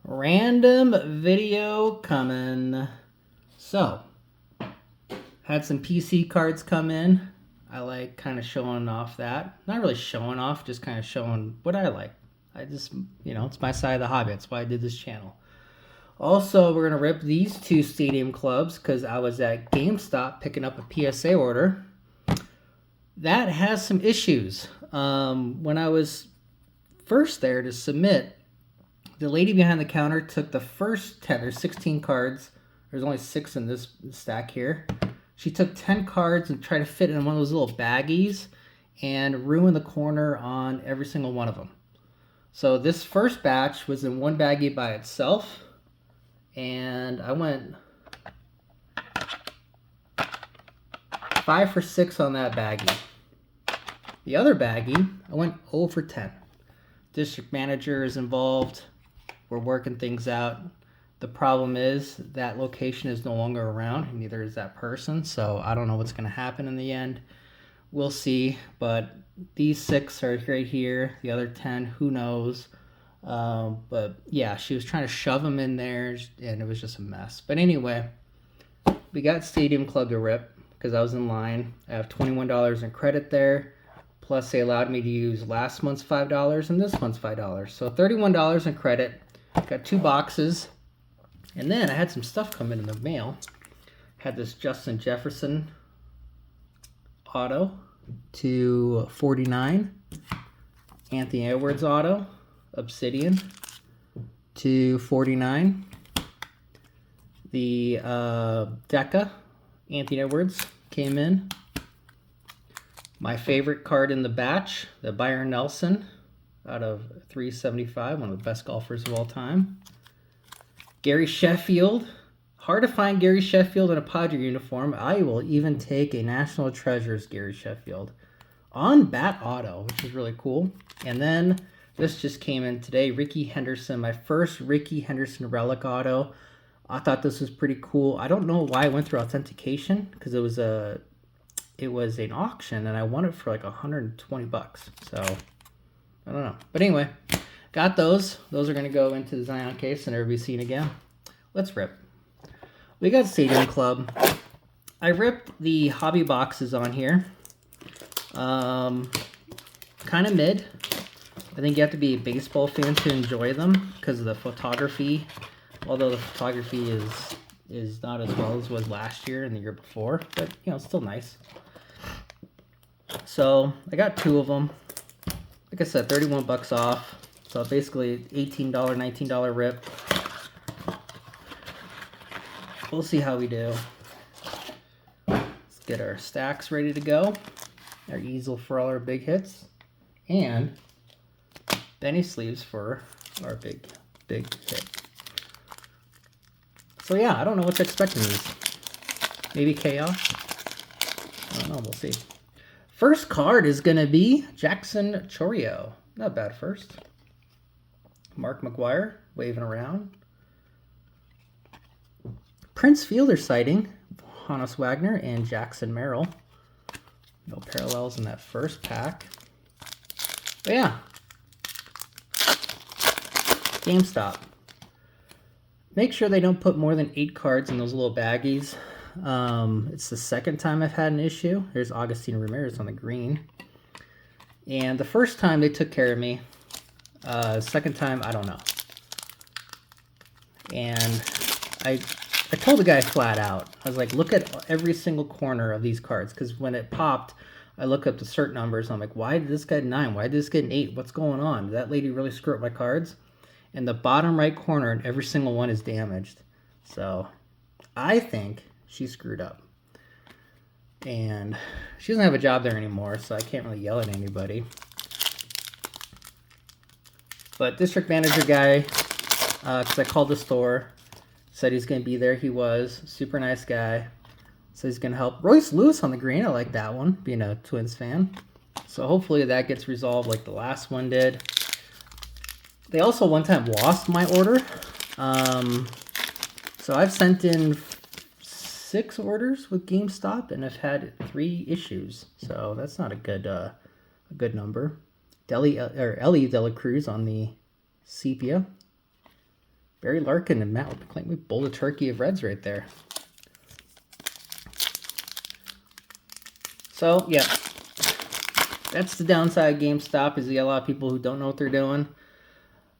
Random video coming. So, had some PC cards come in. I like kind of showing off that. Not really showing off, just kind of showing what I like. I just, it's my side of the hobby. That's why I did this channel. Also, we're going to rip these two stadium clubs because I was at Gamestop picking up a PSA order. That has some issues. When I was first there to submit, the lady behind the counter took the first 10. There's 16 cards. There's only 6 in this stack here. She took 10 cards and tried to fit in one of those little baggies and ruined the corner on every single one of them. So this first batch was in one baggie by itself, and I went 5 for 6 on that baggie. The other baggie, I went 0 for 10. District manager is involved. We're working things out. The problem is that location is no longer around, and neither is that person, so I don't know what's going to happen in the end. We'll see, but these 6 are right here. The other 10, who knows? But yeah, she was trying to shove them in there, and it was just a mess. But anyway, we got Stadium Club to rip because I was in line. I have $21 in credit there. Plus, they allowed me to use last month's $5 and this month's $5. So $31 in credit. Got 2 boxes. And then I had some stuff come in the mail. Had this Justin Jefferson auto to 49. Anthony Edwards auto, Obsidian, to 49. The Deca, Anthony Edwards, came in. My favorite card in the batch, the Byron Nelson, out of 375, one of the best golfers of all time. Gary Sheffield. Hard to find Gary Sheffield in a Padre uniform. I will even take a National Treasures Gary Sheffield on bat auto, which is really cool. And then this just came in today, Ricky Henderson, my first Ricky Henderson relic auto. I thought this was pretty cool. I don't know why I went through authentication because it was an auction and I won it for like $120. So I don't know. But anyway, got those. Those are going to go into the Zion case and never be seen again. Let's rip. We got Stadium Club. I ripped the hobby boxes on here. Kind of mid. I think you have to be a baseball fan to enjoy them because of the photography. Although the photography is not as well as was last year and the year before. But, it's still nice. So, I got 2 of them. Like I said, 31 bucks off. So basically $18, $19 rip. We'll see how we do. Let's get our stacks ready to go. Our easel for all our big hits. And Benny sleeves for our big hit. So yeah, I don't know what to expect in these. Maybe chaos? I don't know, we'll see. First card is going to be Jackson Chourio. Not bad first. Mark McGuire waving around. Prince Fielder sighting. Honus Wagner and Jackson Merrill. No parallels in that first pack. But yeah. Gamestop. Make sure they don't put more than 8 cards in those little baggies. It's the second time I've had an issue. There's Augustine Ramirez on the green. And the first time they took care of me. Second time, I don't know. And I told the guy flat out. I was like, look at every single corner of these cards. Because when it popped, I look up the cert numbers. And I'm like, why did this get 9? Why did this get an 8? What's going on? Did that lady really screw up my cards? And the bottom right corner and every single one is damaged. So I think she screwed up. And she doesn't have a job there anymore, so I can't really yell at anybody. But district manager guy, because I called the store, said he's going to be there. He was. Super nice guy. So he's going to help. Royce Lewis on the green. I like that one, being a Twins fan. So hopefully that gets resolved like the last one did. They also one time lost my order. So I've sent in 6 orders with GameStop, and I've had 3 issues. So that's not a good number. Ellie De La Cruz on the sepia. Barry Larkin and Matt McClain. We bowled a turkey of reds right there. So, yeah. That's the downside of GameStop, is you got a lot of people who don't know what they're doing.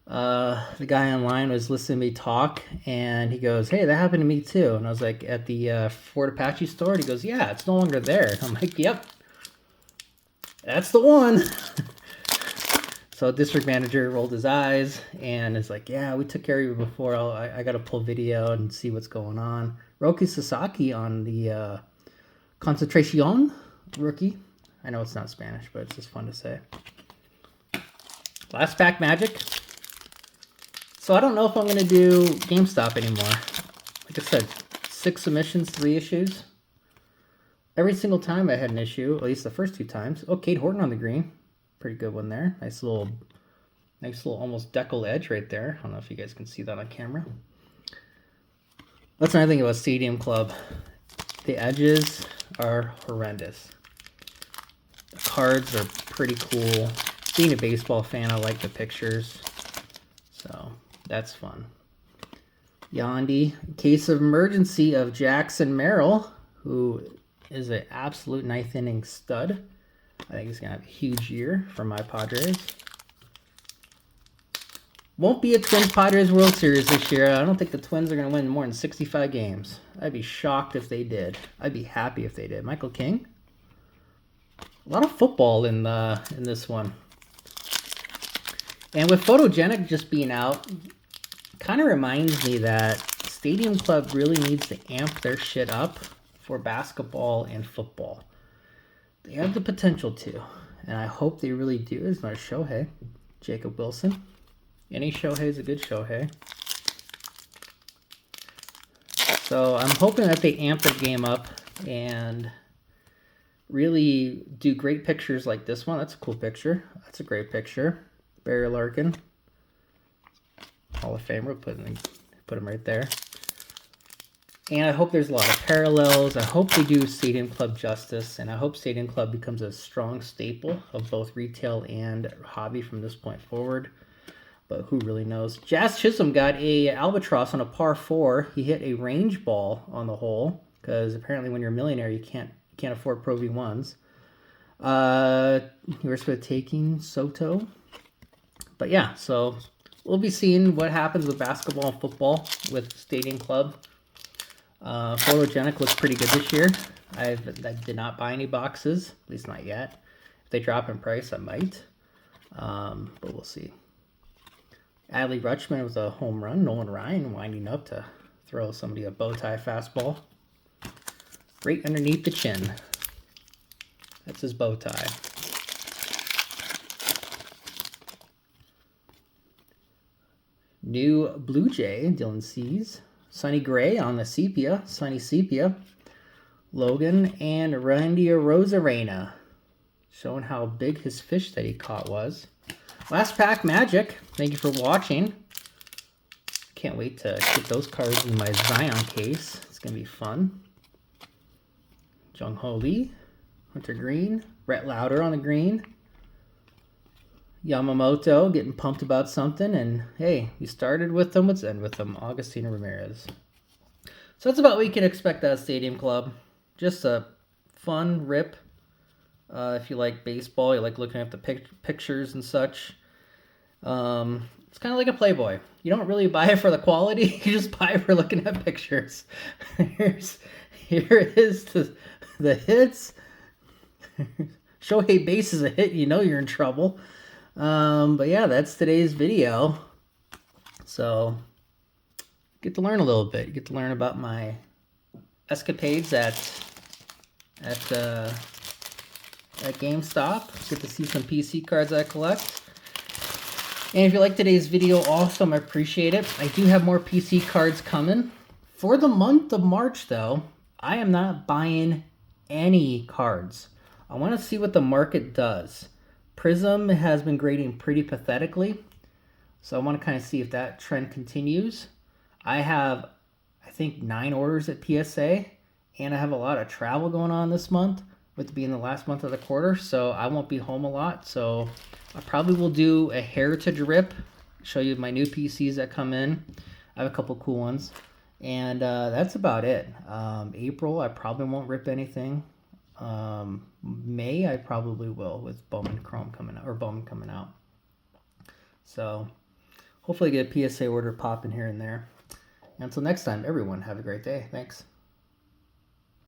The guy online was listening to me talk, and he goes, "Hey, that happened to me too." And I was like, "At the Fort Apache store?" And he goes, "Yeah, it's no longer there." And I'm like, "Yep, that's the one." So district manager rolled his eyes and is like, "Yeah, we took care of you before. I got to pull video and see what's going on." Roki Sasaki on the Concentracion rookie. I know it's not Spanish, but it's just fun to say. Last pack magic. So I don't know if I'm going to do GameStop anymore. Like I said, 6 submissions, 3 issues. Every single time I had an issue, at least the first 2 times. Oh, Kate Horton on the green. Pretty good one there. Nice little almost decal edge right there. I don't know if you guys can see that on camera. That's another thing about Stadium Club. The edges are horrendous. The cards are pretty cool. Being a baseball fan, I like the pictures. So that's fun. Yandy, case of emergency of Jackson Merrill, who is an absolute 9th inning stud. I think he's going to have a huge year for my Padres. Won't be a Twins Padres World Series this year. I don't think the Twins are going to win more than 65 games. I'd be shocked if they did. I'd be happy if they did. Michael King. A lot of football in this one. And with Photogenic just being out, kind of reminds me that Stadium Club really needs to amp their shit up for basketball and football. They have the potential to, and I hope they really do. There's my Shohei, Jacob Wilson. Any Shohei is a good Shohei. So I'm hoping that they amp their game up and really do great pictures like this one. That's a cool picture. That's a great picture. Barry Larkin, Hall of Famer. Put him right there. And I hope there's a lot of parallels. I hope they do Stadium Club justice, and I hope Stadium Club becomes a strong staple of both retail and hobby from this point forward. But who really knows? Jazz Chisholm got a albatross on a par 4. He hit a range ball on the hole, because apparently when you're a millionaire, you can't afford Pro V1s. We're supposed to taking Soto. But yeah, so we'll be seeing what happens with basketball and football with Stadium Club. Photogenic looks pretty good this year. I did not buy any boxes, at least not yet. If they drop in price, I might. But we'll see. Adley Rutschman with a home run. Nolan Ryan winding up to throw somebody a bow tie fastball. Right underneath the chin. That's his bow tie. New Blue Jay, Dylan Cease. Sonny Gray on the Sepia, Sonny Sepia. Logan and Randy Rosarena, showing how big his fish that he caught was. Last pack magic. Thank you for watching. Can't wait to get those cards in my Zion case. It's going to be fun. Jung Ho Lee, Hunter Green, Rhett Lauder on the green. Yamamoto getting pumped about something, and hey, we started with them, let's end with them. Augustino Ramirez. So that's about what you can expect out of Stadium Club. Just a fun rip. If you like baseball, you like looking at the pictures and such. It's kind of like a Playboy. You don't really buy it for the quality, you just buy it for looking at pictures. Here is the hits. Shohei base is a hit, you know you're in trouble. But yeah, that's today's video. So get to learn a little bit. You get to learn about my escapades at GameStop. Get to see some PC cards I collect. And if you like today's video, awesome, I appreciate it. I do have more PC cards coming. For the month of March, though, I am not buying any cards. I want to see what the market does. Prism has been grading pretty pathetically, so I want to kind of see if that trend continues. I have, I think, 9 orders at PSA, and I have a lot of travel going on this month, with it being the last month of the quarter, so I won't be home a lot. So I probably will do a Heritage rip, show you my new PCs that come in. I have a couple cool ones. And that's about it. April, I probably won't rip anything. May, I probably will with Bowman Chrome coming out, or Bowman coming out. So hopefully get a PSA order popping here and there. Until next time, everyone, have a great day. Thanks.